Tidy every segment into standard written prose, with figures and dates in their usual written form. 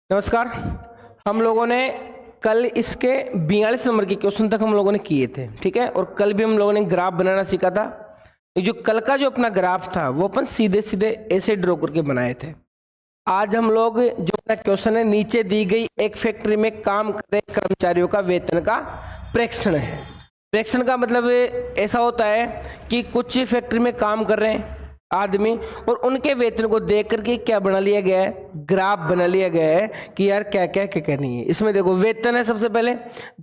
नमस्कार। हम लोगों ने कल इसके 42 नंबर के क्वेश्चन तक हम लोगों ने किए थे, ठीक है। और कल भी हम लोगों ने ग्राफ बनाना सीखा था। ये जो कल का जो अपना ग्राफ था वो अपन सीधे सीधे ऐसे ड्रॉ करके बनाए थे। आज हम लोग जो अपना क्वेश्चन है, नीचे दी गई एक फैक्ट्री में काम कर रहे कर्मचारियों का वेतन का प्रेक्षण है। प्रेक्षण का मतलब ऐसा होता है कि कुछ फैक्ट्री में काम कर रहे हैं आदमी और उनके वेतन को देख करके क्या बना लिया गया है, ग्राफ बना लिया गया है कि यार क्या क्या क्या क्या नहीं है। इसमें देखो वेतन है सबसे पहले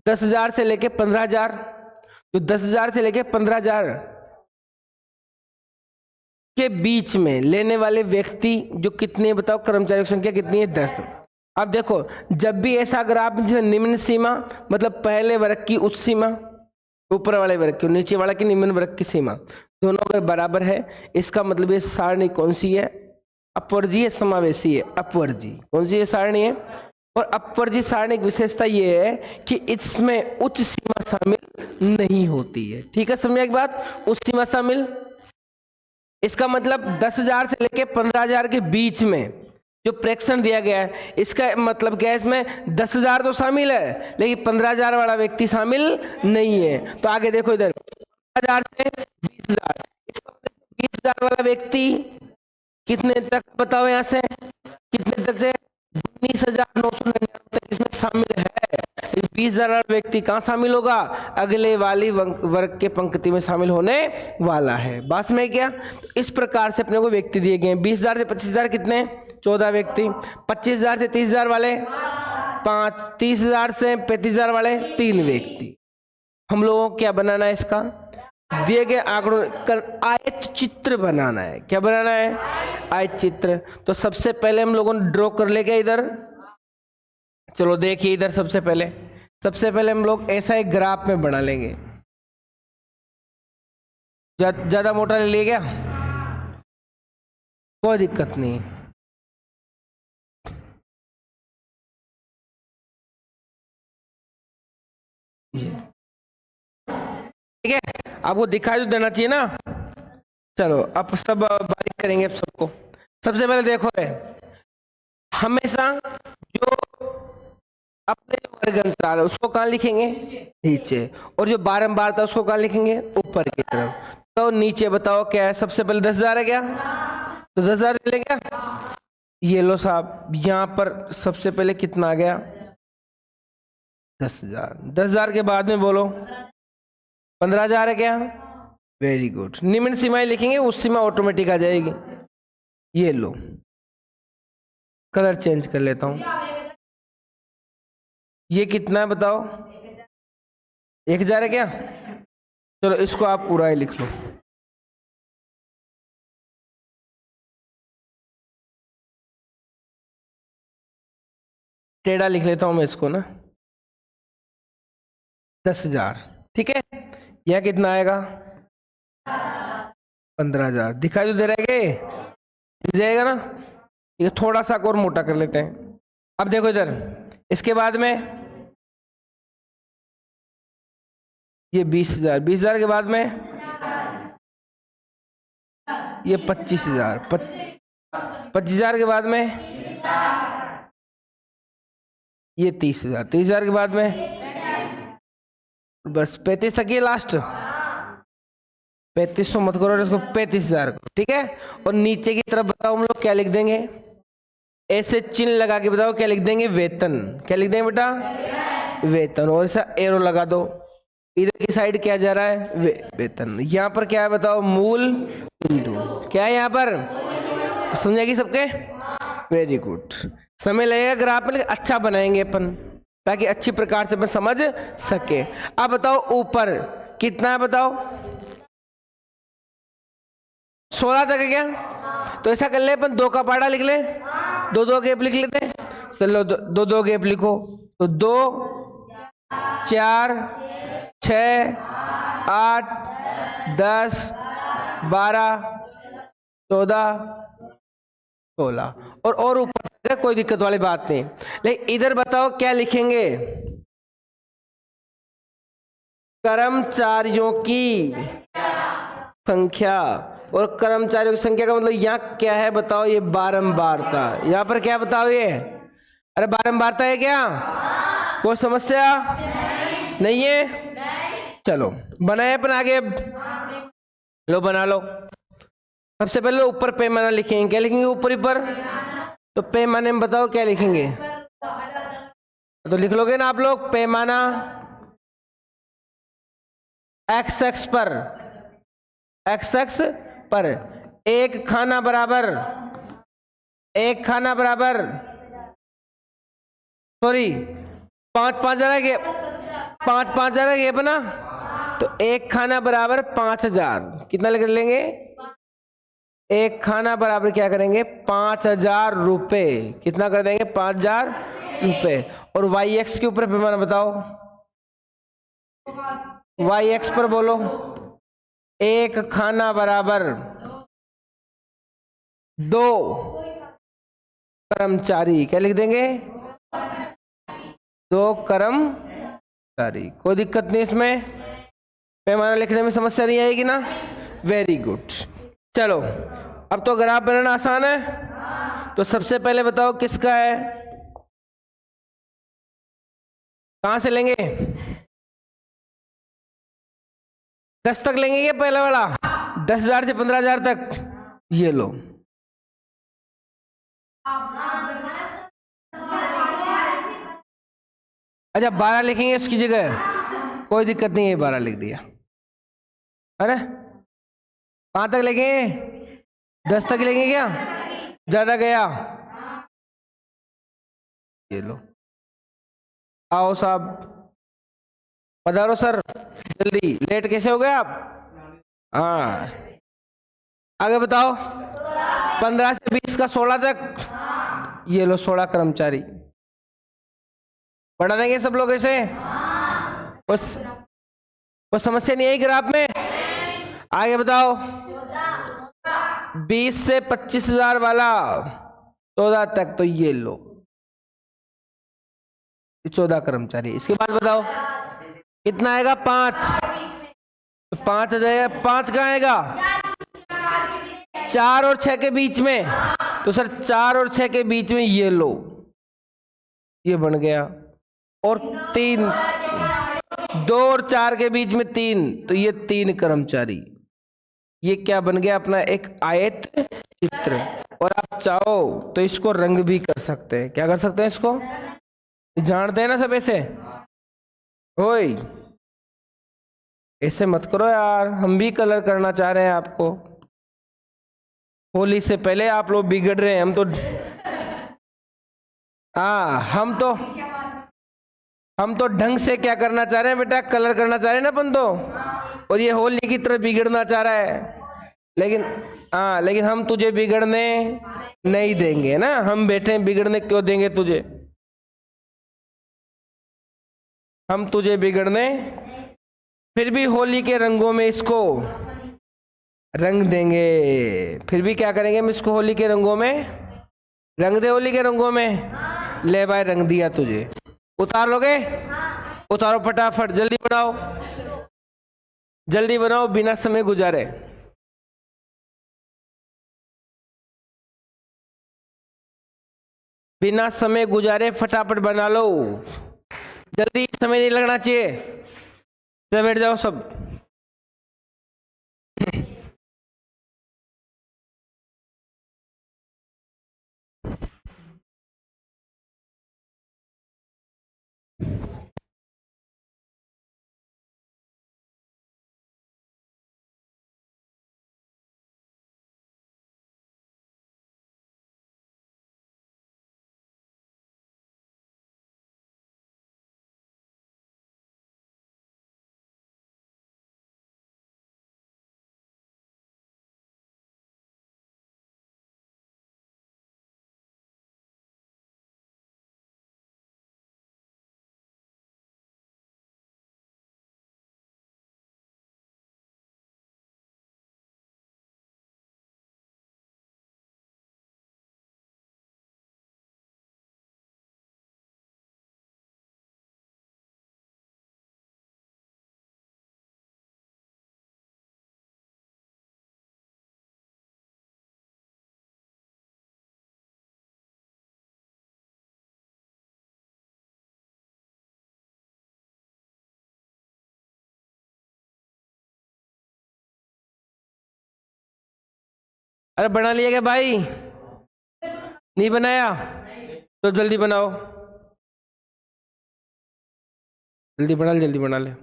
10,000 से लेके 15,000। तो 10,000 से लेके 15,000 के बीच में लेने वाले व्यक्ति जो कितने, बताओ कर्मचारियों की संख्या कितनी है, 10। अब देखो जब भी ऐसा ग्राफ जिसमें निम्न सीमा मतलब पहले वर्ग की उच्च सीमा, ऊपर वाले वर्ग की, नीचे वाला की निम्न वर्ग की सीमा, दोनों अगर बराबर है इसका मतलब ये सारणी कौन सी है, अपवर्जीय समावेशी है। अपवर्जी कौन सी सारणी है। और अपवर्जी सारणी की विशेषता ये है कि इसमें उच्च सीमा शामिल नहीं होती है। ठीक है, समझे एक बात, उच्च सीमा शामिल, इसका मतलब 10,000 से लेके 15,000 के बीच में जो प्रेक्षण दिया गया है इसका मतलब क्या है, इसमें 10,000 तो शामिल है लेकिन 15,000 वाला व्यक्ति शामिल नहीं है। तो आगे देखो इधर 15,000 से 20,000, 20,000 वाला व्यक्ति कितने तक, बताओ यहाँ से कितने तक से 19,999 तक इसमें शामिल है। 20,000 वाला व्यक्ति कहाँ शामिल होगा, अगले वाली वर्ग के पंक्ति में शामिल होने वाला है। बस में क्या, इस प्रकार से अपने को व्यक्ति दिए गए हैं। 20,000 से 25,000 कितने, 14 व्यक्ति। 25,000 से 30,000 वाले 5, 30,000 से 35,000 वाले 3 व्यक्ति। हम लोगों को क्या बनाना है, इसका दिए गए आंकड़ों का आयत चित्र बनाना है। क्या बनाना है, आयत चित्र। तो सबसे पहले हम लोगों ने ड्रॉ कर लेंगे इधर, चलो देखिए इधर सबसे पहले हम लोग ऐसा एक ग्राफ में बना लेंगे। ज्यादा मोटा ले लिया क्या, कोई दिक्कत नहीं है। ठीक है, आपको दिखाई तो देना चाहिए ना। चलो अब सब बारीक करेंगे सबको। सबसे पहले देखो है, हमेशा जो अपने वर्ग अंतराल है उसको कहाँ लिखेंगे, नीचे, और जो बारंबार था उसको कहाँ लिखेंगे, ऊपर की तरफ। तो नीचे बताओ क्या है, सबसे पहले 10,000 है क्या, तो 10,000 ले क्या, ये लो साहब, यहां पर सबसे पहले कितना आ गया, 10,000। 10,000 के बाद में बोलो 15,000 है क्या, वेरी गुड। निम्न सीमाएं लिखेंगे, उस सीमा ऑटोमेटिक आ जाएगी। ये लो, कलर चेंज कर लेता हूं। ये कितना है बताओ, 1,000 है क्या, चलो इसको आप पूरा ही लिख लो। टेढ़ा लिख लेता हूं मैं इसको ना, 10,000। ठीक है, यह कितना आएगा, 15,000। दिखाई तो दे रहा है, दिख जाएगा ना। ये थोड़ा सा और मोटा कर लेते हैं। अब देखो इधर, इसके बाद में ये 20,000, 20,000 के बाद में ये 25,000, 25,000 के बाद में ये 30,000, 30,000 के बाद में बस 35 तक, ये लास्ट 3500 मत करो इसको, 35,000 को। ठीक है, और नीचे की तरफ बताओ हम लोग क्या लिख देंगे, ऐसे चिन्ह लगा के बताओ क्या लिख देंगे, वेतन। क्या लिख देंगे बेटा, वेतन। और ऐसा एरो लगा दो, इधर की साइड क्या जा रहा है, वेतन। यहाँ पर क्या है बताओ, मूल बिंदु। क्या है यहाँ पर, समझेगी सबके, वेरी गुड। समय लगेगा ग्राफ में, अच्छा बनाएंगे अपन ताकि अच्छी प्रकार से अपन समझ सके। अब बताओ ऊपर कितना है बताओ, 16 तक है क्या, तो ऐसा कर ले अपन 2 का पाड़ा लिख ले, 2 गैप लिख लेते हैं। चलो 2 गैप लिखो, तो 2, 4, 6, 8, 10, 12, 14, 16 और ऊपर कोई दिक्कत वाली बात नहीं। लेकिन इधर बताओ क्या लिखेंगे, कर्मचारियों की संख्या। और कर्मचारियों की संख्या का मतलब यहाँ क्या है बताओ, ये बारंबारता। यहाँ पर क्या बताओ, ये अरे बारंबारता है क्या? कोई समस्या नहीं है? चलो बनाए अपन आगे। अब लो बना लो। सबसे पहले ऊपर पैमाना लिखेंगे। क्या लिखेंगे ऊपर ऊपर? तो पैमाने में बताओ क्या लिखेंगे? तो लिख लोगे ना आप लोग? पैमाना एक्स एक्स पर, एक्स एक्स पर एक खाना बराबर, एक खाना बराबर, सॉरी 5,500 के 5,500 के बना। तो एक खाना बराबर 5,000। कितना लिख लेंगे? एक खाना बराबर क्या करेंगे? 5,000 रुपए। कितना कर देंगे? 5,000 रुपए। और वाई एक्स के ऊपर पैमाना बताओ। वाई एक्स पर बोलो। एक खाना बराबर 2 कर्मचारी। क्या लिख देंगे? 2 कर्मचारी। कोई दिक्कत नहीं इसमें? पैमाना लिखने में समस्या नहीं आएगी ना? Very good. चलो अब तो ग्राफ बनाना आसान है। तो सबसे पहले बताओ किसका है? कहां से लेंगे? 10 तक लेंगे क्या पहला वाला? 10,000 से 15,000 तक। ये लो। अच्छा 12 लिखेंगे इसकी जगह? कोई दिक्कत नहीं है, 12 लिख दिया। अरे कहां तक लेंगे? 10 तक लेंगे क्या? ज्यादा गया? ये लो। आओ साहब, पधारो सर, जल्दी। लेट कैसे हो गए आप? हाँ आगे बताओ। 15 से 20 का 16 तक। ये लो 16 कर्मचारी। बढ़ा देंगे सब लोग ऐसे? कोई समस्या नहीं आई ग्राफ में? आगे बताओ। 20 से 25,000 वाला 14 तक। तो ये लो 14 कर्मचारी। इसके बाद बताओ कितना आएगा? 5। तो 5 आ जाएगा। 5 कहाँ आएगा? 4 और 6 के बीच में। तो सर 4 और 6 के बीच में ये लो, ये बन गया। और 3, 2 और 4 के बीच में 3। तो ये 3 कर्मचारी। ये क्या बन गया? अपना एक आयत चित्र। और आप चाहो तो इसको रंग भी कर सकते हैं। क्या कर सकते हैं इसको? जानते हैं ना सब ऐसे? ओए ऐसे मत करो यार, हम भी कलर करना चाह रहे हैं आपको। होली से पहले आप लोग बिगड़ रहे हैं। हम तो हम तो ढंग से क्या करना चाह रहे हैं बेटा? कलर करना चाह रहे हैं ना अपन तो। और ये होली की तरह बिगड़ना चाह रहा है। लेकिन हम तुझे बिगड़ने नहीं देंगे ना। हम बैठे हैं, बिगड़ने क्यों देंगे तुझे? हम तुझे बिगड़ने फिर भी होली के रंगों में इसको रंग देंगे। फिर भी क्या करेंगे हम इसको? होली के रंगों में रंग दे। होली के रंगों में ले भाई, रंग दिया तुझे। उतार लोगे? उतारो फटाफट, जल्दी बनाओ, जल्दी बनाओ बिना समय गुजारे। बिना समय गुजारे फटाफट बना लो, जल्दी, समय नहीं लगना चाहिए। बैठ जाओ सब। अरे बना लिया क्या भाई? नहीं बनाया तो जल्दी बनाओ, जल्दी बना ले, जल्दी बना ले।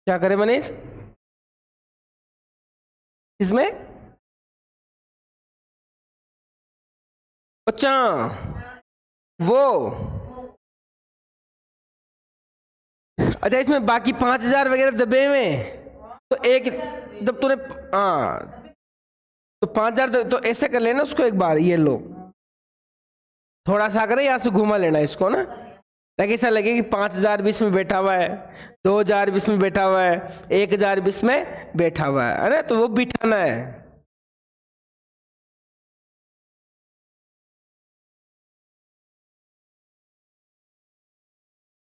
क्या करे मनीष इसमें? अच्छा वो, अच्छा इसमें बाकी 5,000 वगैरह दबे में, तो एक जब तूने, हाँ तो 5,000 तो ऐसे कर लेना उसको एक बार, ये लो थोड़ा सा करे यहाँ से घुमा लेना इसको ना, ताकि ऐसा लगे कि 5,000 भी इसमें बैठा हुआ है, 2,000 भी इसमें बैठा हुआ है, 1,000 भी इसमें बैठा हुआ है। अरे तो वो बिठाना है।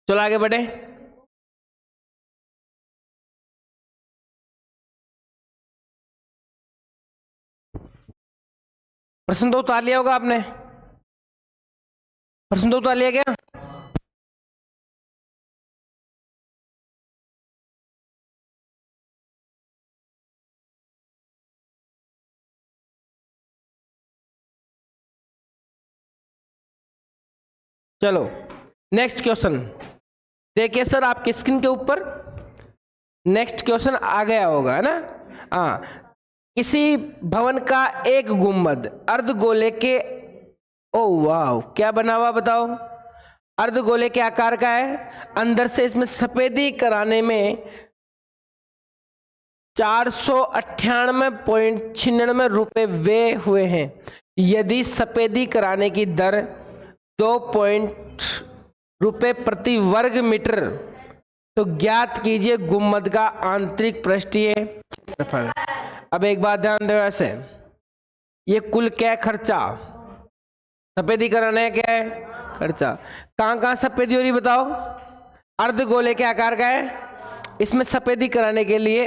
चलो आगे बढ़े। प्रश्न तो उतार लिया होगा आपने, प्रश्न तो उतार लिया क्या? चलो नेक्स्ट क्वेश्चन देखिए सर, आपकी स्क्रीन के ऊपर नेक्स्ट क्वेश्चन आ गया होगा है ना। हाँ, किसी भवन का एक गुंबद अर्धगोले के, ओ वाह क्या बना हुआ बताओ, अर्धगोले के आकार का है, अंदर से इसमें सफेदी कराने में 498.96 रुपए व्यय हुए हैं। यदि सफेदी कराने की दर 2 रुपए प्रति वर्ग मीटर, तो ज्ञात कीजिए गुंबद का आंतरिक पृष्ठीय क्षेत्रफल। अब एक बात ध्यान दो, ऐसे ये कुल क्या खर्चा, सफेदी कराना है क्या है खर्चा, कहाँ कहाँ सफेदी हो रही बताओ? अर्धगोले के आकार का है, इसमें सफेदी कराने के लिए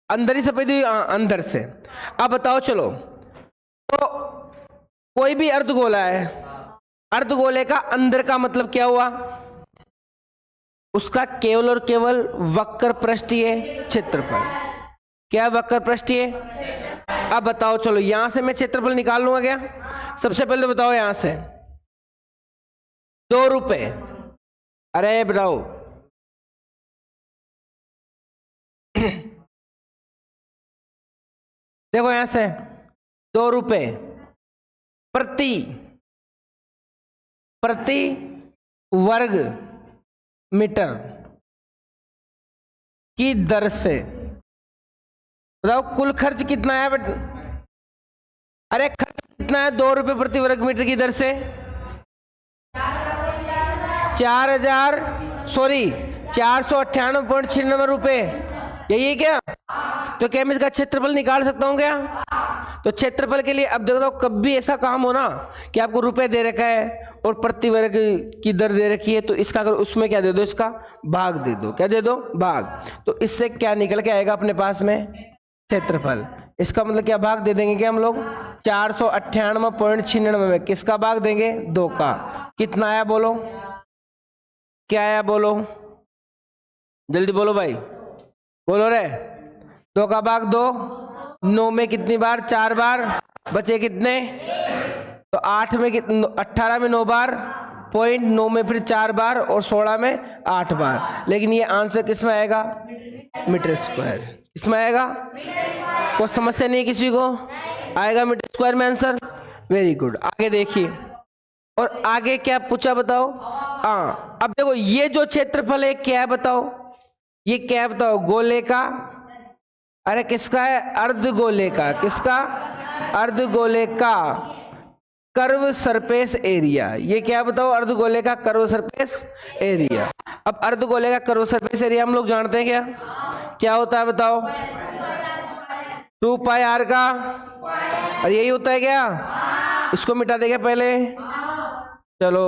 अंदर ही सफेदी हुई, अंदर से। अब बताओ चलो, तो कोई भी अर्धगोला है, अर्धगोले का अंदर का मतलब क्या हुआ? उसका केवल और केवल वक्र पृष्ठीय क्षेत्रफल। क्या वक्र पृष्ठीय? अब बताओ चलो, यहां से मैं क्षेत्रफल निकाल लूंगा क्या? सबसे पहले तो बताओ यहां से 2 रुपए, अरे बताओ देखो यहां से 2 रुपए प्रति वर्ग मीटर की दर से, बताओ कुल खर्च कितना है बेटा? अरे खर्च कितना है 2 रुपए प्रति वर्ग मीटर की दर से? 498.96 रुपए, यही है क्या? तो क्या मैं इसका क्षेत्रफल निकाल सकता हूं क्या? तो क्षेत्रफल के लिए अब देखो, कब भी ऐसा काम हो ना कि आपको रुपए दे रखा है और प्रति वर्ग की दर दे रखी है, तो इसका अगर उसमें क्या दे दो, इसका भाग दे दो। क्या दे दो? भाग। तो इससे क्या निकल के आएगा अपने पास में? क्षेत्रफल। इसका मतलब क्या भाग दे देंगे क्या हम लोग? 498.96 में किसका भाग देंगे? 2 का। कितना आया बोलो? क्या आया बोलो? जल्दी बोलो भाई, बोलो रे। 2 का भाग 2, 9 में कितनी बार? 4 बार, बचे कितने? तो 8 में 18 में 9 बार, 0.9 में फिर 4 बार और 16 में 8 बार। लेकिन ये आंसर किस में आएगा? Meter square. किसमें आएगा? कोई समस्या नहीं किसी को? आएगा मीटर स्क्वायर में आंसर। Very good. आगे देखिए, और आगे क्या पूछा बताओ? हाँ, अब देखो ये जो क्षेत्रफल है क्या है बताओ? ये क्या है बताओ? गोले का, अरे किसका है? अर्धगोले का। किसका? अर्धगोले का कर्व सरफेस एरिया। ये क्या बताओ? अर्धगोले का कर्व सरफेस एरिया। अब अर्धगोले का कर्व सरफेस एरिया हम लोग जानते हैं क्या? क्या होता है बताओ? 2 पाई r का, और यही होता है क्या? इसको मिटा देंगे पहले, चलो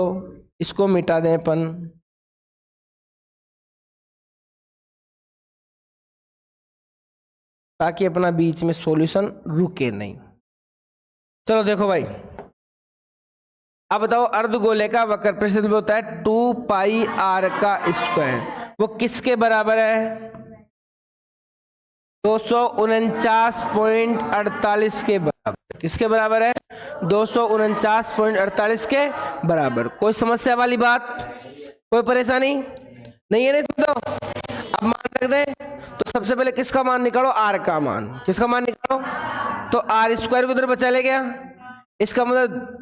इसको मिटा दें अपन, ताकि अपना बीच में सॉल्यूशन रुके नहीं। चलो देखो भाई, अब बताओ अर्धगोले का वक्र प्रसिद्ध होता है 2 पाई r का स्क्वायर, वो किसके बराबर है? 249.48 के बराबर। किसके बराबर है? 249.48 के बराबर। कोई समस्या वाली बात, कोई परेशानी नहीं है? नहीं समझो। अब मान रख दे, तो सबसे पहले किसका मान निकालो? आर का मान। किसका मान निकालो? तो आर स्क्वायर को उधर बचा ले गया, इसका मतलब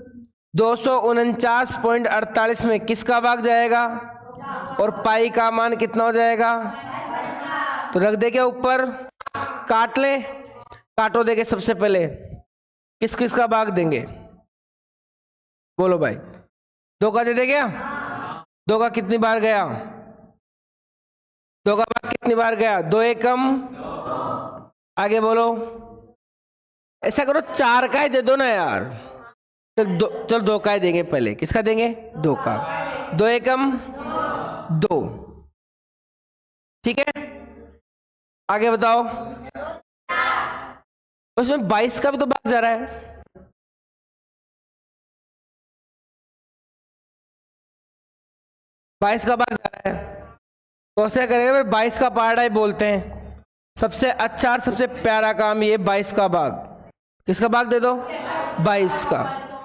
249.48 में किसका भाग जाएगा? और पाई का मान कितना हो जाएगा? तो रख देंगे ऊपर, काट ले, काटो देंगे। सबसे पहले किस किस का भाग देंगे? बोलो भाई। 2 का दे दे क्या? 2 का कितनी बार गया? 2 का भाग कितनी बार गया? 2 एकम, आगे बोलो। ऐसा करो 4 का ही दे दो ना यार। चल 2 का ही देंगे पहले। किसका देंगे? 2 का। 2 एकम 2, ठीक है। आगे बताओ, उसमें 22 का भी तो भाग जा रहा है। 22 का भाग जा रहा है, तो ऐसे करेंगे 22 का पार्ट बोलते हैं। सबसे अच्छा और सबसे प्यारा काम ये 22 का भाग। किसका भाग दे दो? 22 का।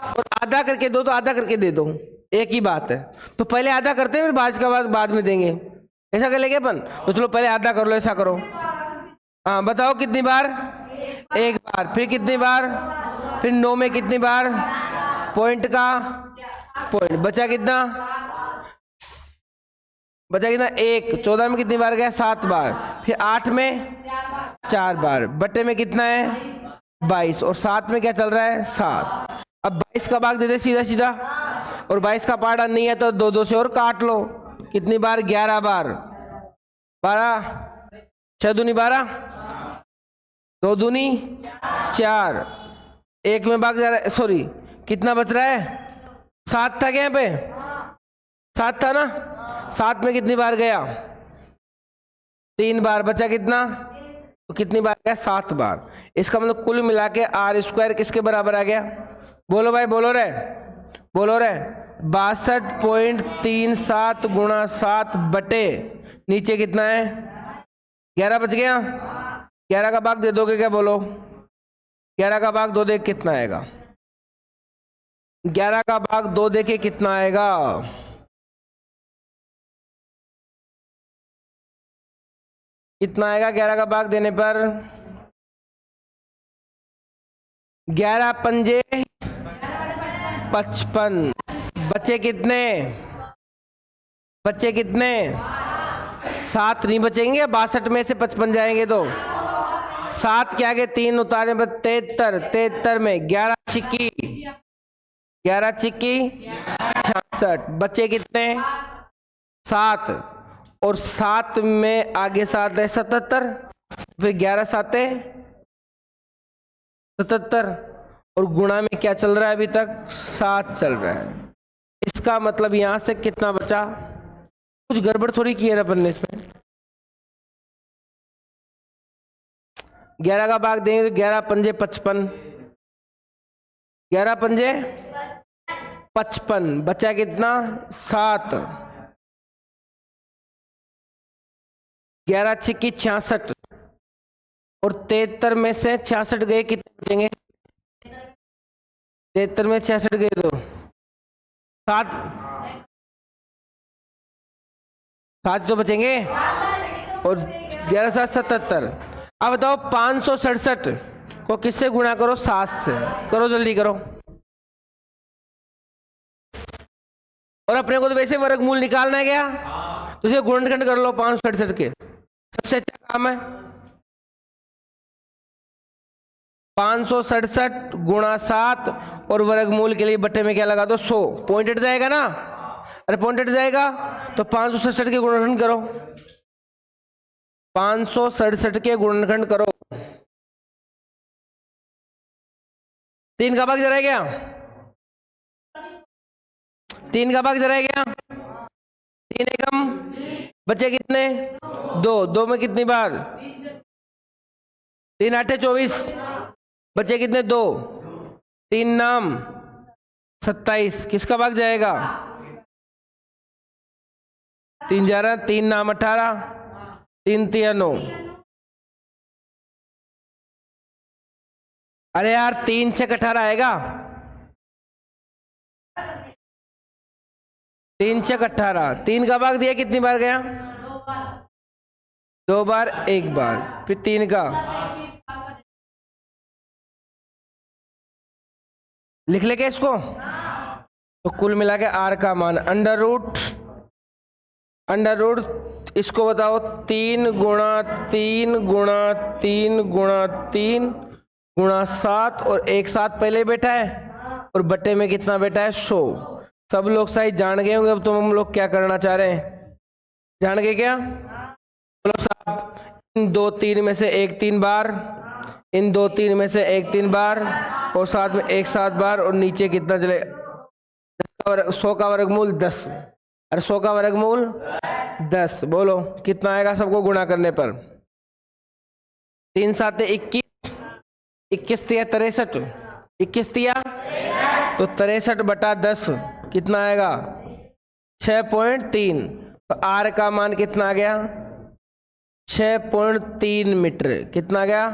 और आधा करके दो तो आधा करके दे दो, एक ही बात है। तो पहले आधा करते हैं, फिर 22 का बाद में देंगे। ऐसा कर लेंगे अपन? तो चलो पहले आधा कर लो। ऐसा करो, हाँ बताओ कितनी बार? 1 बार। फिर कितनी बार? फिर 9 में कितनी बार? पॉइंट का पॉइंट बचा कितना? बचा कितना? 1। 14 में कितनी बार गया? 7 बार। फिर 8 में 4 बार। बटे में कितना है? 22। और 7 में क्या चल रहा है? 7। अब 22 का भाग दे दे सीधा सीधा, और 22 का पार्ट नहीं है तो 2 से और काट लो। कितनी बार? 11 बार। 12, 6 दूनी 12, 2 दूनी 4, 1 में भाग जा रहा है। सॉरी, कितना बच रहा है? 7 था क्या यहाँ पे? 7 था ना? 7 में कितनी बार गया? 3 बार। बचा कितना? तो कितनी बार गया? 7 बार। इसका मतलब कुल मिला के आर स्क्वायर किसके बराबर आ गया? बोलो भाई, बोलो रे, बोलो रे। 62.37 गुणा 7 बटे नीचे कितना है? 11 बच गया। 11 का भाग दे दोगे क्या? बोलो। 11 का भाग 2 दे कितना आएगा? 11 का भाग 2 देके कितना आएगा? कितना आएगा 11 का भाग देने पर? 11 पंजे 55। बचे कितने? बचे कितने? 7 नहीं बचेंगे। 62 में से 55 जाएंगे तो 7 के आगे 3 उतारने पर 73। 73 में 11 छिक्की 66। बचे कितने? 7। और 7 में आगे 7 है 77। फिर 11 7 है 77। और गुणा में क्या चल रहा है अभी तक? 7 चल रहा है। इसका मतलब यहां से कितना बचा? कुछ गड़बड़ थोड़ी की है अपन ने इसमें। 11 का भाग देंगे तो 11 पंजे 55। 11 पंजे 55। बचा कितना? 7। 11 छिक्की 66। और 73 में से 66 गए, कितने बचेंगे? 73 में 66 गए तो 7 तो बचेंगे। और 11 7 77। अब बताओ 567 को किससे गुणा करो? 7 से। करो जल्दी करो। और अपने को तो वैसे वर्गमूल निकालना है क्या? तो इसे गुणनखंड कर लो 567 के। सबसे अच्छा काम है। 567 गुणा 7 और वर्गमूल के लिए बट्टे में क्या लगा दो? 100। पॉइंट हट जाएगा ना? अरे पॉइंट हट जाएगा तो 567 के गुणनखंड करो। 567 के गुणनखंड करो। 3 का भाग जा रहा है क्या? 3 का भाग रह गया, 3 एकम बचे कितने, 2, 2 में कितनी बार, 3 8 24, बचे कितने 2, 3 नाम 27, किसका भाग जाएगा, 3 11, 3 नाम 18, 3 3 9। अरे यार 3 6 18 आएगा, 3 6 18, 3 का भाग दिया कितनी बार गया, 2 बार 1 बार, फिर 3 का लिख लेंगे इसको। तो कुल मिला के r का मान अंडर रूट इसको बताओ 3 गुणा 3 गुणा 3 गुणा 3 गुणा 7 और एक साथ पहले बैठा है और बट्टे में कितना बैठा है 100। सब लोग शायद जान गए होंगे। अब तो हम लोग क्या करना चाह रहे हैं, जान गए क्या, चलो साहब इन 2 3 में से एक 3 बार, इन 2 3 में से एक 3 बार और साथ में एक 7 बार और नीचे कितना चले 100 का वर्गमूल 10। अरे 100 का वर्गमूल 10, बोलो कितना आएगा सबको गुणा करने पर, 3 7 21, 21 तिया 63, 21 तिया तो 63 बटा 10 कितना आएगा 6.3। तो r का मान कितना आ गया 6.3 मीटर, कितना आ गया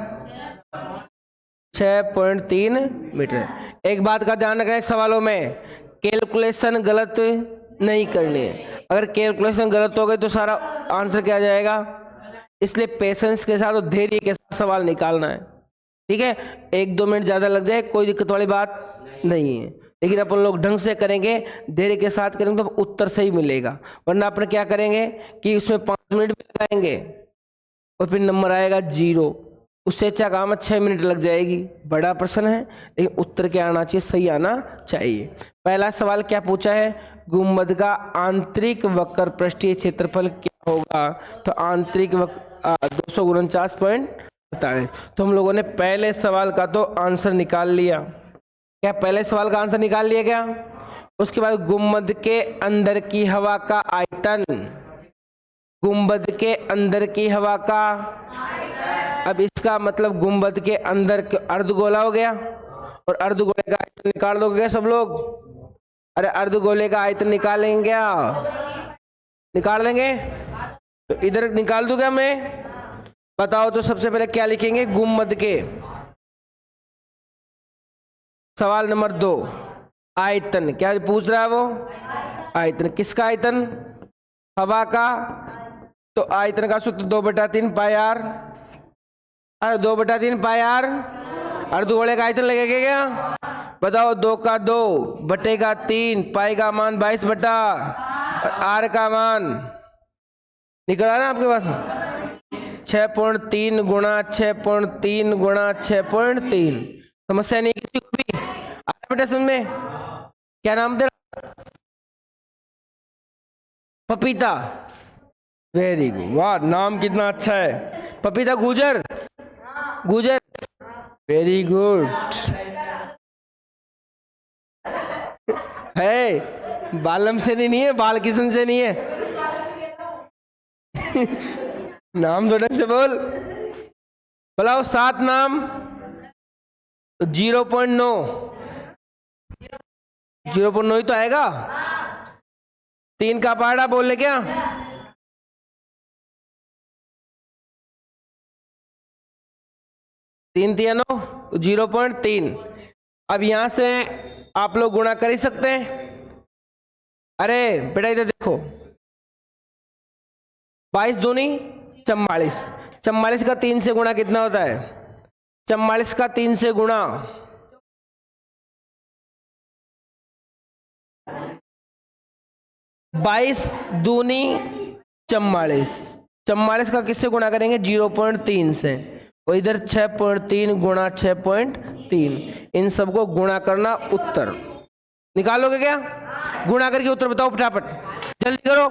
6.3 मीटर। एक बात का ध्यान रखना है, सवालों में कैलकुलेशन गलत नहीं करनी है। अगर कैलकुलेशन गलत हो गई तो सारा आंसर क्या जाएगा, इसलिए पेशेंस के साथ और धैर्य के साथ सवाल निकालना है। ठीक है, 1-2 मिनट ज़्यादा लग जाए कोई दिक्कत वाली बात नहीं है, लेकिन अपन लोग ढंग से करेंगे, धैर्य के साथ करेंगे तो उत्तर सही मिलेगा। वरना अपन क्या करेंगे कि उसमें 5 मिनट भी लगाएंगे और फिर नंबर आएगा 0। उससे अच्छा काम है 6 मिनट लग जाएगी। बड़ा प्रश्न है लेकिन उत्तर क्या आना चाहिए, सही आना चाहिए। पहला सवाल क्या पूछा है, गुंबद का आंतरिक वक्र पृष्ठीय क्षेत्रफल क्या होगा। तो आंतरिक वक्र 249.47। तो हम लोगों ने पहले सवाल का तो आंसर निकाल लिया। क्या पहले सवाल का आंसर निकाल लिया क्या। उसके बाद गुंबद के अंदर की हवा का आयतन, गुंबद के अंदर की हवा का, अब इसका मतलब गुंबद के अंदर अर्धगोला हो गया और अर्धगोले का आयतन निकाल दोगे क्या सब लोग। अरे अर्धगोले का आयतन निकालेंगे क्या, निकाल देंगे। तो इधर निकाल दूंगा मैं, बताओ। तो सबसे पहले क्या लिखेंगे, गुंबद के, सवाल नंबर 2 आयतन। क्या पूछ रहा है वो, आयतन। किसका आयतन, हवा का। तो आयतन का सूत्र 2/3 पाई आर। अरे 2/3 पाई आर, अर्धगोले का आयतन लगेगा क्या, बताओ। 2 का 2 बटे का 3, पाई का मान 22 बटा और आर का मान निकल रहा है ना आपके पास 6.3 गुणा 6.3 गुणा 6.3। समस्या नहीं किसी को भी आ बेटा समझ में। क्या नाम तेरा, पपीता। वेरी गुड, वाह नाम कितना अच्छा है, पपीता। गुजर, गुजर, वेरी गुड है। बालम से नहीं है, बाल किशन से नहीं है। नाम तो ढंग से बोल, बोलाओ 7 नाम। तो 0.9, 0.9 ही तो आएगा। 3 का पहाड़ा बोल ले क्या, 3 3 9 0.3। अब यहां से आप लोग गुणा कर ही सकते हैं। अरे बेटा इधर देखो, 22 दूनी 44, 44 का 3 से गुणा कितना होता है, 44 का 3 से गुणा 22 दूनी 44, 44 का किससे गुणा करेंगे 0.3 से, और इधर 6.3 गुणा 6.3। इन सबको गुणा करना, उत्तर निकालोगे क्या, गुणा करके उत्तर बताओ फटाफट, जल्दी करो।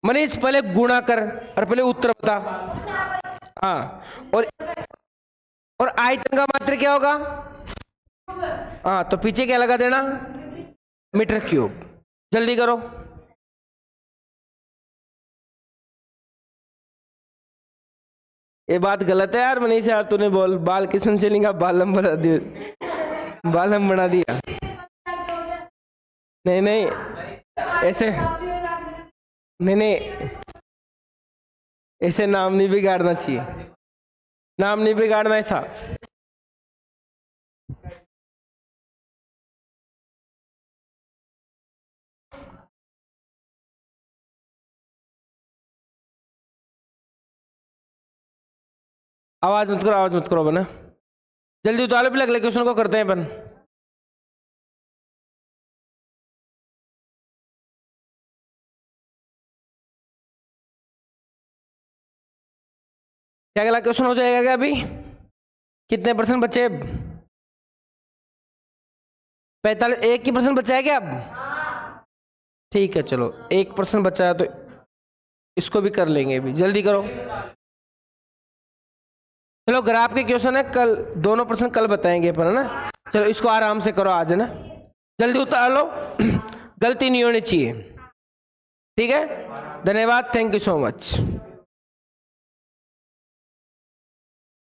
मनीष पहले गुणा कर और पहले उत्तर बता। हाँ, और आयतन का मात्रा क्या होगा, हाँ तो पीछे क्या लगा देना, मीटर क्यूब। जल्दी करो। ये बात गलत है यार मनीष यार, तूने बोल बाल किशन सेलिंग का बालम बना दिया, बालम बना दिया। नहीं नहीं ऐसे नहीं नहीं, ऐसे नाम नहीं बिगाड़ना चाहिए, नाम नहीं बिगाड़ना ऐसा। आवाज मत करो, आवाज मत करो बना। जल्दी उतारो भी, अगले क्वेश्चन को करते हैं अपन। क्या अगला क्वेश्चन हो जाएगा क्या अभी? कितने परसेंट बचे अब? 45, 1% बचा है क्या अब? ठीक है चलो 1% बचा है तो इसको भी कर लेंगे अभी, जल्दी करो। चलो ग्राफ के क्वेश्चन है कल, दोनों प्रश्न कल बताएंगे अपन, है ना। चलो इसको आराम से करो आज, है ना, जल्दी उतार लो। गलती नहीं होनी चाहिए, ठीक है। धन्यवाद, थैंक यू सो मच।